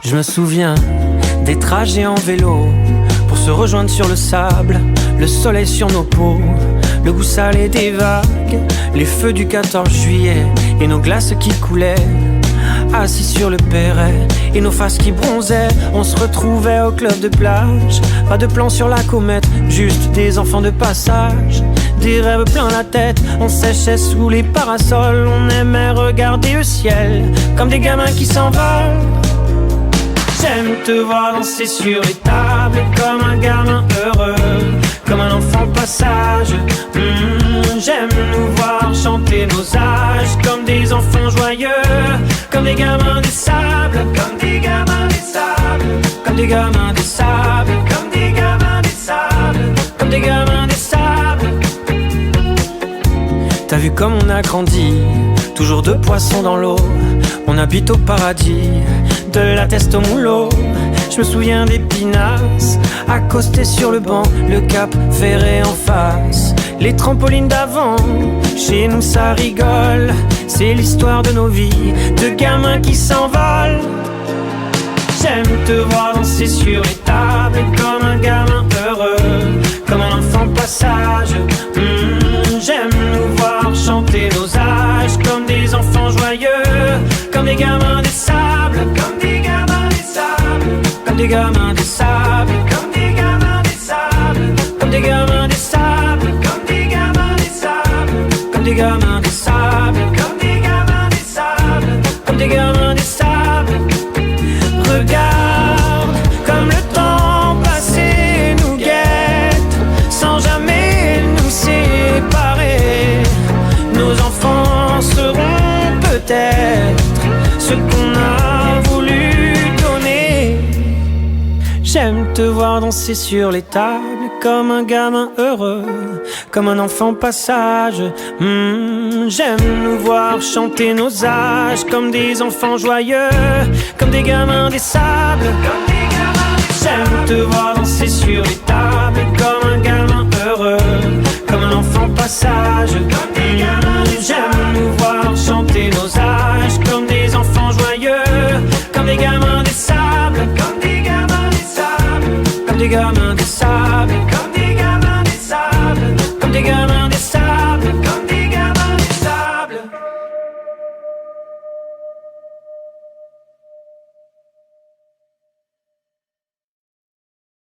Je me souviens des trajets en vélo pour se rejoindre sur le sable, le soleil sur nos peaux, le goût salé des vagues, les feux du 14 juillet et nos glaces qui coulaient. Assis sur le perret et nos faces qui bronzaient, on se retrouvait au club de plage. Pas de plan sur la comète, juste des enfants de passage. Des rêves plein la tête, on séchait sous les parasols. On aimait regarder le ciel comme des gamins qui s'envolent. J'aime te voir danser sur les tables comme un gamin heureux, comme un enfant passage. J'aime nous voir chanter nos âges comme des enfants joyeux, comme des gamins des sables, comme des gamins des sables, comme des gamins des sables, comme des gamins des sables, comme des gamins des sables. T'as vu comme on a grandi, toujours deux poissons dans l'eau. On habite au paradis, de la teste au moulot. Je me souviens des pinasses, accostés sur le banc, le cap ferré en face, les trampolines d'avant. Chez nous ça rigole, c'est l'histoire de nos vies, de gamins qui s'envolent. J'aime te voir danser sur les tables comme un gamin heureux, comme un enfant passage. J'aime nous voir chanter nos âges comme des enfants joyeux, comme des gamins des sables, comme des gamins des sables, comme des gamins des sables, comme des gamins des sables, comme des gamins des sables, comme des gamins des sables, comme des gamins des sables, comme des gamins des sables, comme des gamins des sables. Regarde comme le temps passé nous guette sans jamais nous séparer. Nos enfants seront peut-être ce qu'on a voulu donner. J'aime te voir danser sur les tables comme un gamin heureux, comme un enfant passage. J'aime nous voir chanter nos âges comme des enfants joyeux, comme des gamins des sables, comme des gamins des sables. J'aime te voir danser sur les tables comme un gamin heureux, comme un enfant passage, comme des gamins des sables. J'aime nous